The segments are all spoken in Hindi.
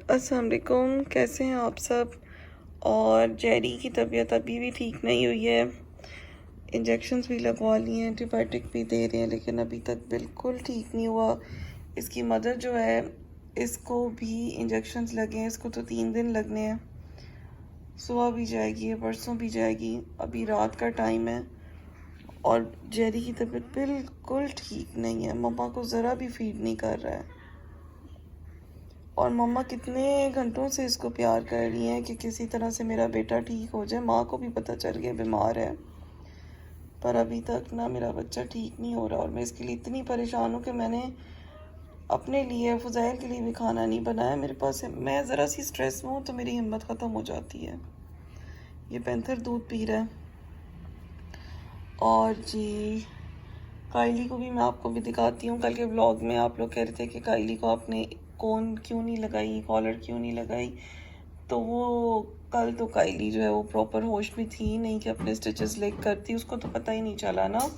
अस्सलाम वालेकुम, कैसे हैं आप सब। और जेरी की तबीयत अभी भी ठीक नहीं हुई है। इंजेक्शन्स भी लगवा लिए हैं, एंटीबायोटिक भी दे रहे हैं, लेकिन अभी तक बिल्कुल ठीक नहीं हुआ। इसकी मदर जो है, इसको भी इंजेक्शन्स लगे हैं। इसको तो 3 दिन लगने हैं। सुबह भी जाएगी, परसों भी जाएगी। अभी रात का टाइम है और जेरी की तबीयत बिल्कुल ठीक नहीं है। मम्मा को ज़रा भी फीड नहीं कर रहा है और मम्मा कितने घंटों से इसको प्यार कर रही हैं कि किसी तरह से मेरा बेटा ठीक हो जाए। माँ को भी पता चल गया बीमार है, पर अभी तक ना मेरा बच्चा ठीक नहीं हो रहा। और मैं इसके लिए इतनी परेशान हूँ कि मैंने अपने लिए, फ़ुज़ैल के लिए भी खाना नहीं बनाया। मेरे पास मैं ज़रा सी स्ट्रेस में हूँ तो मेरी हिम्मत ख़त्म हो जाती है। ये पैंथर दूध पी रहा है। और जी, काइली को भी मैं आपको भी दिखाती हूँ। कल के व्लॉग में आप लोग कह रहे थे कि काइली को आपने कोन क्यों नहीं लगाई, कॉलर क्यों नहीं लगाई। तो वो कल तो काइली जो है वो प्रॉपर होश में थी नहीं कि अपने स्टिचेस लेग करती, उसको तो पता ही नहीं चला ना।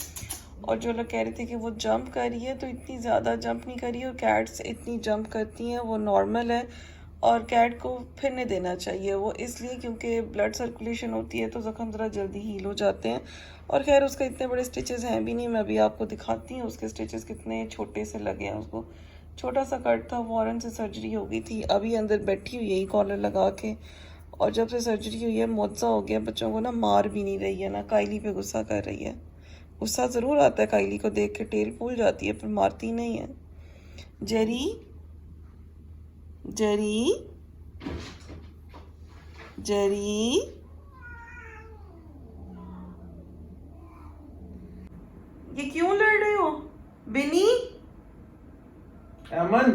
और जो लोग कह रहे थे कि वो जंप कर रही है, तो इतनी ज़्यादा जंप नहीं करी। और कैट्स इतनी जंप करती हैं वो नॉर्मल है, और कैट को फिरने देना चाहिए। वो इसलिए क्योंकि ब्लड सर्कुलेशन होती है तो ज़ख्म ज़रा जल्दी हील हो जाते हैं। और खैर उसका इतने बड़े स्टिचेस हैं भी नहीं। मैं अभी आपको दिखाती हूँ उसके स्टिचेस कितने छोटे से लगे हैं। उसको छोटा सा कट था, वॉरन से सर्जरी हो गई थी, अभी अंदर बैठी हुई है यही कॉलर लगा के। और जब से सर्जरी हुई है मुआवजा हो गया। बच्चों को ना मार भी नहीं रही है, ना काइली पे गुस्सा कर रही है। गुस्सा ज़रूर आता है काइली को देख के, टेल फूल जाती है, पर मारती नहीं है। जेरी, जेरी, जेरी, ये क्यों लड़ रहे हो? बिनी, एमन,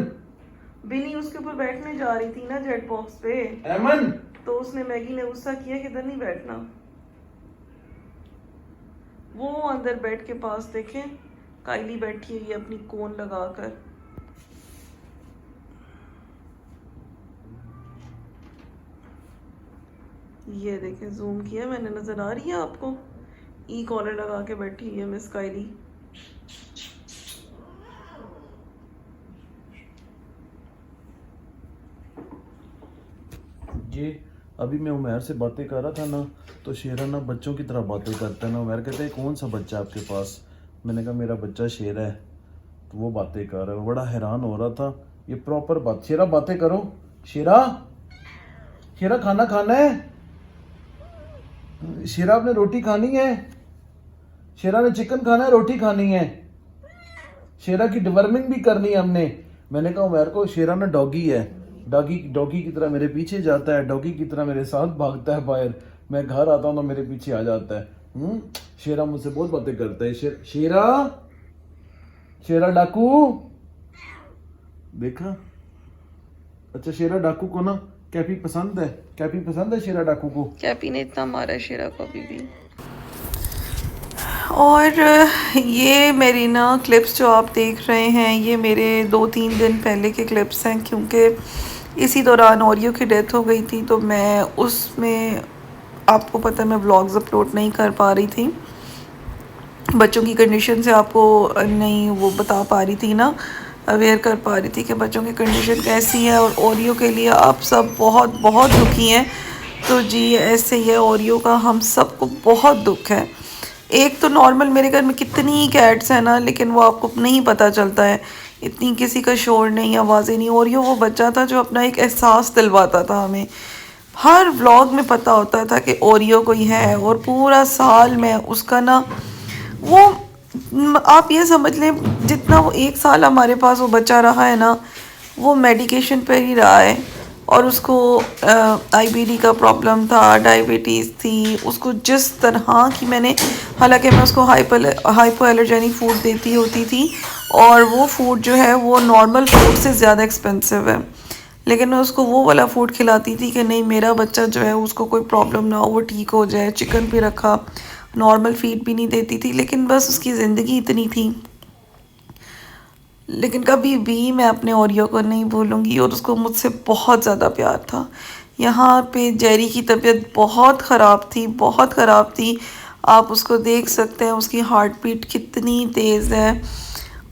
बिनी उसके ऊपर बैठने जा रही थी ना जेट बॉक्स पे, एमन, तो उसने मैगी ने गुस्सा किया कि इधर नहीं बैठना। वो अंदर बेड के पास देखें काइली बैठी हुई है अपनी कोन लगाकर। ये देखें, जूम किया मैंने, नजर आ रही है आपको? ई कॉलर लगा के बैठी हुई है मिस काइली। ये अभी मैं उमैर से बातें कर रहा था ना, तो शेरा ना बच्चों की तरह बातें करता है ना। उमैर कहते हैं कौन सा बच्चा आपके पास? मैंने कहा मेरा बच्चा शेरा है। तो वो बातें कर रहा है, बड़ा हैरान हो रहा था। ये प्रॉपर बात, शेरा बातें करो। शेरा, शेरा खाना खाना है? शेरा आपने रोटी खानी है? शेरा ने चिकन खाना है, रोटी खानी है? शेरा की डिवर्मिंग भी करनी है हमने। मैंने कहा उमैर को शेरा ना डॉगी है, डॉगी डॉगी की तरह मेरे पीछे जाता है, डॉगी की तरह मेरे साथ भागता है बाहर। मैं घर आता हूँ तो मेरे पीछे आ जाता है। शेरा मुझसे बहुत बातें करता है। शेरा, शेरा डाकू देखा। अच्छा, शेरा डाकू को ना कैपी पसंद है, कैपी पसंद है शेरा डाकू को। कैपी ने इतना मारा है शेरा को अभी भी। और ये मेरी ना क्लिप्स जो आप देख रहे हैं, ये मेरे 2-3 दिन पहले के क्लिप्स हैं, क्योंकि इसी दौरान ओरियो की डेथ हो गई थी। तो मैं उसमें, आपको पता है, मैं व्लॉग्स अपलोड नहीं कर पा रही थी। बच्चों की कंडीशन से आपको नहीं वो बता पा रही थी ना, अवेयर कर पा रही थी कि बच्चों की कंडीशन कैसी है। और ओरियो के लिए आप सब बहुत बहुत दुखी हैं। तो जी ऐसे ही है, ओरियो का हम सबको बहुत दुख है। एक तो नॉर्मल मेरे घर में कितनी कैट्स हैं ना, लेकिन वो आपको नहीं पता चलता है। इतनी किसी का शोर नहीं, आवाज़ें नहीं। ओरियो वो बच्चा था जो अपना एक एहसास दिलवाता था हमें। हर व्लॉग में पता होता था कि ओरियो कोई है, और पूरा साल में उसका ना वो, आप ये समझ लें जितना वो 1 साल हमारे पास वो बच्चा रहा है ना, वो मेडिकेशन पर ही रहा है। और उसको आईबीडी का प्रॉब्लम था, डायबिटीज़ थी उसको। जिस तरह की मैंने, हालांकि मैं उसको हाइपो एलर्जेनिक फूड देती होती थी, और वो फूड जो है वो नॉर्मल फूड से ज़्यादा एक्सपेंसिव है, लेकिन मैं उसको वो वाला फूड खिलाती थी कि नहीं मेरा बच्चा जो है उसको कोई प्रॉब्लम ना हो, वो ठीक हो जाए। चिकन भी रखा, नॉर्मल फीड भी नहीं देती थी, लेकिन बस उसकी ज़िंदगी इतनी थी। लेकिन कभी भी मैं अपने ओरियो को नहीं भूलूंगी, और उसको मुझसे बहुत ज़्यादा प्यार था। यहाँ पे जेरी की तबीयत बहुत ख़राब थी, बहुत ख़राब थी। आप उसको देख सकते हैं, उसकी हार्ट बीट कितनी तेज़ है।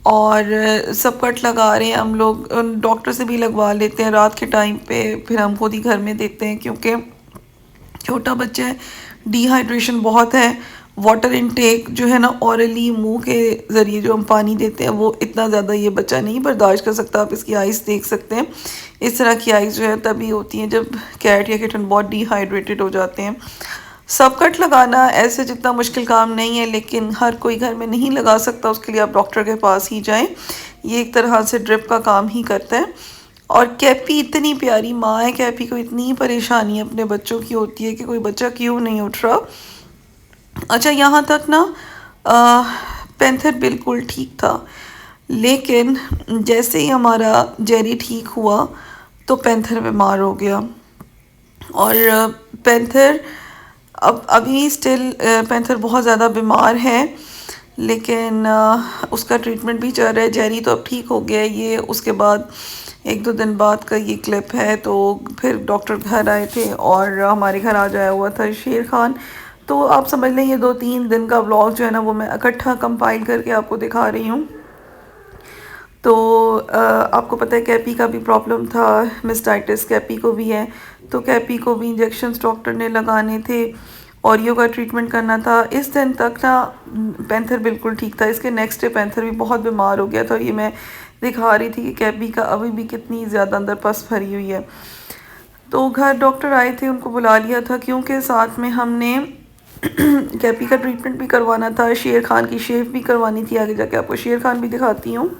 और सब कट लगा रहे हैं हम लोग, डॉक्टर से भी लगवा लेते हैं रात के टाइम पे, फिर हम खुद ही घर में देते हैं क्योंकि छोटा बच्चा है, डिहाइड्रेशन बहुत है। वाटर इनटेक जो है ना ऑरली मुंह के ज़रिए जो हम पानी देते हैं वो इतना ज़्यादा ये बच्चा नहीं बर्दाश्त कर सकता। आप इसकी आइज़ देख सकते हैं, इस तरह की आइज़ जो है तभी होती हैं जब कैट या किटन बहुत डिहाइड्रेटेड हो जाते हैं। सब कट लगाना ऐसे जितना मुश्किल काम नहीं है, लेकिन हर कोई घर में नहीं लगा सकता, उसके लिए आप डॉक्टर के पास ही जाएं। ये एक तरह से ड्रिप का काम ही करता है। और कैपी इतनी प्यारी माँ है, कैपी को इतनी परेशानी अपने बच्चों की होती है कि कोई बच्चा क्यों नहीं उठ रहा। अच्छा, यहाँ तक ना पैंथर बिल्कुल ठीक था, लेकिन जैसे ही हमारा जेरी ठीक हुआ तो पैंथर बीमार हो गया। और पैंथर अब अभी स्टिल पैंथर बहुत ज़्यादा बीमार है, लेकिन उसका ट्रीटमेंट भी चल रहा है। जेरी तो अब ठीक हो गया है। ये उसके बाद 1-2 दिन बाद का ये क्लिप है। तो फिर डॉक्टर घर आए थे और हमारे घर आ जाया हुआ था शेर खान। तो आप समझ लें ये 2-3 दिन का व्लॉग जो है ना वो मैं इकट्ठा कंपाइल करके आपको दिखा रही हूँ। तो आपको पता है कैपी का भी प्रॉब्लम था, मिस्टाइटिस कैपी को भी है, तो कैपी को भी इंजेक्शंस डॉक्टर ने लगाने थे, ओरियो का ट्रीटमेंट करना था। इस दिन तक ना पैंथर बिल्कुल ठीक था। इसके नेक्स्ट डे पैंथर भी बहुत बीमार हो गया था। ये मैं दिखा रही थी कि कैपी का अभी भी कितनी ज़्यादा अंदर पस भरी हुई है। तो घर डॉक्टर आए थे, उनको बुला लिया था क्योंकि साथ में हमने कैपी का ट्रीटमेंट भी करवाना था, शेर खान की शेव भी करवानी थी। आगे जाके आपको शेर खान भी दिखाती हूँ।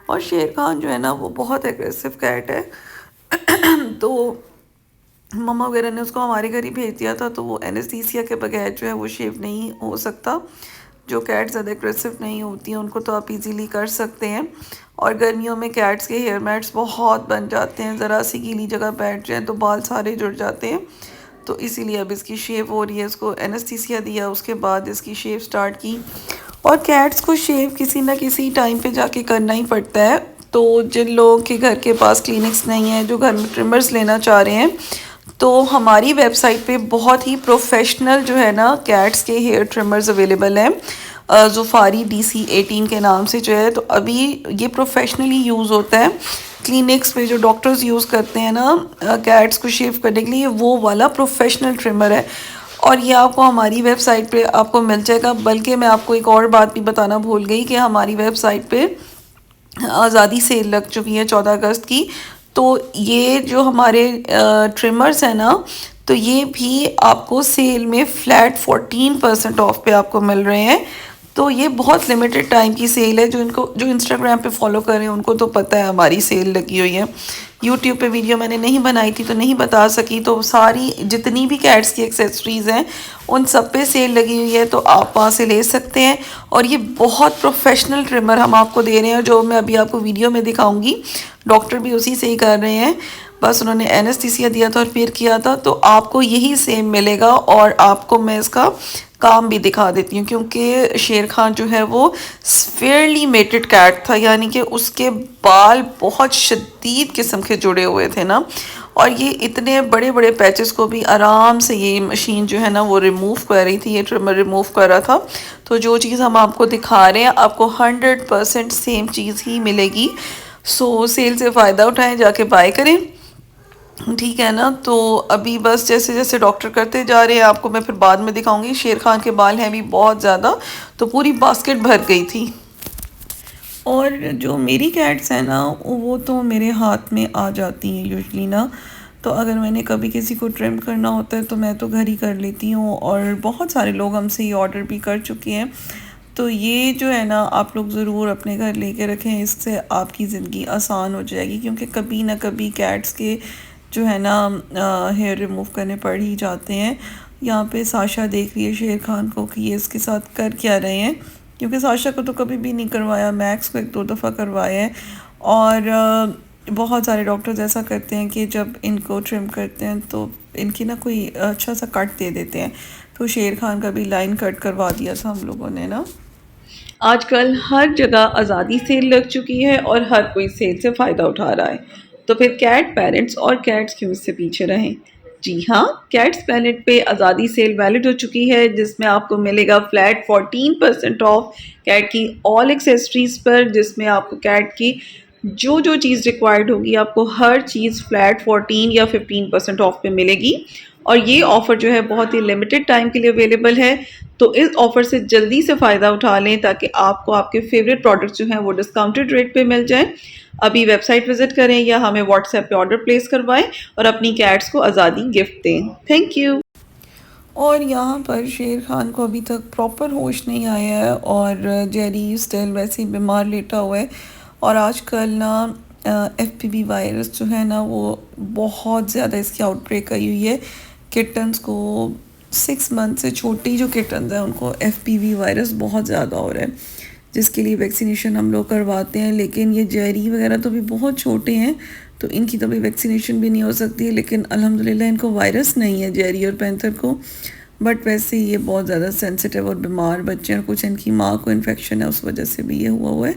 और शेर खान जो है ना वो बहुत एग्रेसिव कैट है। तो मम्मा वगैरह ने उसको हमारे घर ही भेज दिया था, तो वो एनेस्थीसिया के बगैर जो है वो शेव नहीं हो सकता। जो कैट ज़्यादा एग्रेसिव नहीं होती हैं उनको तो आप इजीली कर सकते हैं। और गर्मियों में कैट्स के हेयर मैट्स बहुत बन जाते हैं, ज़रा सी गीली जगह बैठ जाए तो बाल सारे जुड़ जाते हैं। तो इसीलिए अब इसकी शेव हो रही है। इसको एनेस्थीसिया दिया, उसके बाद इसकी शेव स्टार्ट की। और कैट्स को शेव किसी ना किसी टाइम पे जाके करना ही पड़ता है। तो जिन लोगों के घर के पास क्लिनिक्स नहीं है, जो घर में ट्रिमर्स लेना चाह रहे हैं, तो हमारी वेबसाइट पे बहुत ही प्रोफेशनल जो है ना कैट्स के हेयर ट्रिमर्स अवेलेबल हैं। ज़ुफ़ारी DC18 के नाम से जो है, तो अभी ये प्रोफेशनली यूज़ होता है क्लिनिक्स पे। जो डॉक्टर्स यूज़ करते हैं ना कैट्स को शेव करने के लिए, वो वाला प्रोफेशनल ट्रिमर है। और ये आपको हमारी वेबसाइट पे आपको मिल जाएगा। बल्कि मैं आपको एक और बात भी बताना भूल गई कि हमारी वेबसाइट पे आज़ादी सेल लग चुकी है 14 अगस्त की। तो ये जो हमारे ट्रिमर्स हैं ना, तो ये भी आपको सेल में फ्लैट 14% ऑफ पे आपको मिल रहे हैं। तो ये बहुत लिमिटेड टाइम की सेल है। जो इंस्टाग्राम पे फॉलो कर रहे हैं उनको तो पता है हमारी सेल लगी हुई है। यूट्यूब पे वीडियो मैंने नहीं बनाई थी तो नहीं बता सकी। तो सारी जितनी भी कैट्स की एक्सेसरीज़ हैं उन सब पे सेल लगी हुई है, तो आप वहाँ से ले सकते हैं। और ये बहुत प्रोफेशनल ट्रिमर हम आपको दे रहे हैं, जो मैं अभी आपको वीडियो में दिखाऊंगी। डॉक्टर भी उसी से ही कर रहे हैं, बस उन्होंने एनेस्थीसिया दिया था और फिर किया था। तो आपको यही सेम मिलेगा। और आपको मैं इसका काम भी दिखा देती हूँ, क्योंकि शेर खान जो है वो फेयरली मेटेड कैट था, यानी कि उसके बाल बहुत शदीद किस्म के जुड़े हुए थे ना। और ये इतने बड़े बड़े पैचेस को भी आराम से ये मशीन जो है ना वो रिमूव कर रही थी, ये ट्रिमर रिमूव कर रहा था। तो जो चीज़ हम आपको दिखा रहे हैं आपको 100% सेम चीज़ ही मिलेगी। सो सेल से फ़ायदा उठाएं, जाके बाय करें, ठीक है ना। तो अभी बस जैसे जैसे डॉक्टर करते जा रहे हैं आपको मैं फिर बाद में दिखाऊंगी। शेर खान के बाल हैं भी बहुत ज़्यादा, तो पूरी बास्केट भर गई थी। और जो मेरी कैट्स हैं ना वो तो मेरे हाथ में आ जाती हैं यूजली ना। तो अगर मैंने कभी किसी को ट्रिम करना होता है तो मैं तो घर ही कर लेती हूँ, और बहुत सारे लोग हमसे ये ऑर्डर भी कर चुके हैं। तो ये जो है ना आप लोग ज़रूर अपने घर लेके रखें, इससे आपकी ज़िंदगी आसान हो जाएगी। क्योंकि कभी ना कभी कैट्स के जो है ना हेयर रिमूव करने पड़ ही जाते हैं। यहाँ पे साशा देख रही है शेर खान को कि ये इसके साथ कर क्या रहे हैं, क्योंकि साशा को तो कभी भी नहीं करवाया, मैक्स को 1-2 दफ़ा करवाया है। और बहुत सारे डॉक्टर्स ऐसा करते हैं कि जब इनको ट्रिम करते हैं तो इनकी ना कोई अच्छा सा कट दे देते हैं। तो शेर खान का भी लाइन कट करवा दिया था हम लोगों ने ना। आजकल हर जगह आज़ादी सेल लग चुकी है और हर कोई सेल से फ़ायदा उठा रहा है। तो फिर कैट पेरेंट्स और कैट्स क्यों इससे पीछे रहें। जी हाँ, कैट्स प्लैनेट पे आज़ादी सेल वैलिड हो चुकी है जिसमें आपको मिलेगा फ्लैट 14% ऑफ कैट की ऑल एक्सेसरीज पर, जिसमें आपको कैट की जो जो चीज़ रिक्वायर्ड होगी आपको हर चीज़ फ्लैट 14 या 15% ऑफ पे मिलेगी। और ये ऑफ़र जो है बहुत ही लिमिटेड टाइम के लिए अवेलेबल है, तो इस ऑफ़र से जल्दी से फ़ायदा उठा लें ताकि आपको आपके फेवरेट प्रोडक्ट्स जो हैं वो डिस्काउंटेड रेट पे मिल जाएं। अभी वेबसाइट विजिट करें या हमें व्हाट्सएप पे ऑर्डर प्लेस करवाएं और अपनी कैट्स को आज़ादी गिफ्ट दें। Thank you. और यहाँ पर शेर खान को अभी तक प्रॉपर होश नहीं आया है और जेरी स्टिल वैसे ही बीमार लेटा हुआ है। और आजकल ना एफपीवी वायरस जो है ना वो बहुत ज़्यादा इसकी आउटब्रेक आई हुई है। किटन्स को 6 मंथ से छोटी जो किटन्स हैं उनको एफपीवी वायरस बहुत ज़्यादा हो रहा है, जिसके लिए वैक्सीनेशन हम लोग करवाते हैं। लेकिन ये जेरी वगैरह तो भी बहुत छोटे हैं तो इनकी तो भी वैक्सीनेशन भी नहीं हो सकती है, लेकिन अल्हम्दुलिल्लाह इनको वायरस नहीं है जेरी और पैंथर को। बट वैसे ये बहुत ज़्यादा सेंसिटिव और बीमार बच्चे हैं और कुछ इनकी माँ को इन्फेक्शन है, उस वजह से भी ये हुआ है।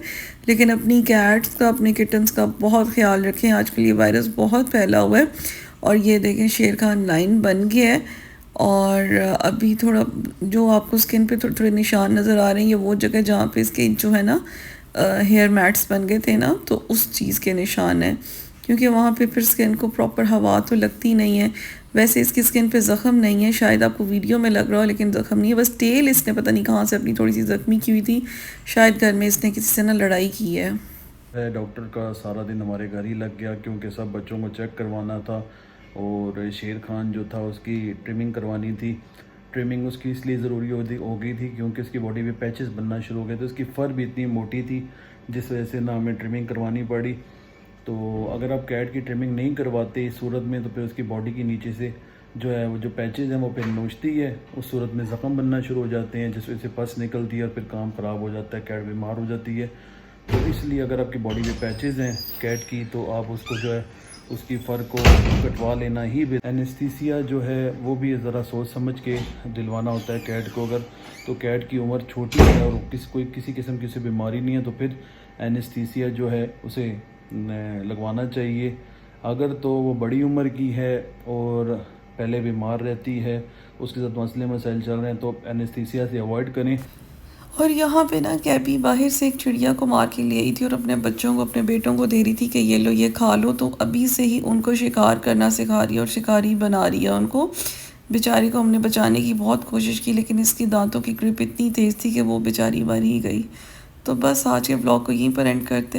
लेकिन अपनी कैट्स का अपने किटन्स का बहुत ख्याल रखें, आजकल ये वायरस बहुत फैला हुआ है। और ये देखें शेर खान लाइन बन गया है और अभी थोड़ा जो आपको स्किन पे थोड़े थोड़े निशान नज़र आ रहे हैं ये वो जगह जहाँ पे इसके जो है ना हेयर मैट्स बन गए थे ना, तो उस चीज़ के निशान हैं, क्योंकि वहाँ पे फिर स्किन को प्रॉपर हवा तो लगती नहीं है। वैसे इसकी स्किन पे ज़ख़म नहीं है, शायद आपको वीडियो में लग रहा हो लेकिन ज़ख़म नहीं है, बस टेल इसने पता नहीं कहाँ से अपनी थोड़ी सी ज़ख्मी की हुई थी, शायद घर में इसने किसी से ना लड़ाई की है। डॉक्टर का सारा दिन हमारे घर ही लग गया क्योंकि सब बच्चों को चेक करवाना था और शेर खान जो था उसकी ट्रिमिंग करवानी थी। ट्रिमिंग उसकी इसलिए ज़रूरी हो गई थी क्योंकि उसकी बॉडी पे पैचेस बनना शुरू हो गए थे, उसकी फ़र भी इतनी मोटी थी जिस वजह से ना हमें ट्रिमिंग करवानी पड़ी। तो अगर आप कैट की ट्रिमिंग नहीं करवाते इस सूरत में तो फिर उसकी बॉडी के नीचे से जो है वो जो पैचेज़ हैं वो फिर नोचती है, उस सूरत में ज़ख़म बनना शुरू हो जाते हैं जिस वजह से पस निकलती है और फिर काम ख़राब हो जाता है, कैट बीमार हो जाती है। तो इसलिए अगर आपकी बॉडी में पैचेज़ हैं कैट की तो आप उसको जो है उसकी फ़र को कटवा लेना ही। एनेस्थीसिया जो है वो भी ज़रा सोच समझ के दिलवाना होता है कैट को। अगर तो कैट की उम्र छोटी है और किसी किस्म की उसे बीमारी नहीं है तो फिर एनेस्थीसिया जो है उसे लगवाना चाहिए। अगर तो वो बड़ी उम्र की है और पहले बीमार रहती है, उसके साथ मसले मसाइल चल रहे हैं तो एनेस्थीसिया से अवॉइड करें। और यहाँ पे ना कैबी बाहर से एक चिड़िया को मार के ले आई थी और अपने बच्चों को अपने बेटों को दे रही थी कि ये लो ये खा लो, तो अभी से ही उनको शिकार करना सिखा रही है और शिकारी बना रही है उनको। बेचारी को हमने बचाने की बहुत कोशिश की लेकिन इसकी दांतों की ग्रिप इतनी तेज़ थी कि वो बेचारी मर ही गई। तो बस आज के ब्लॉग को यहीं पर एंड करते हैं।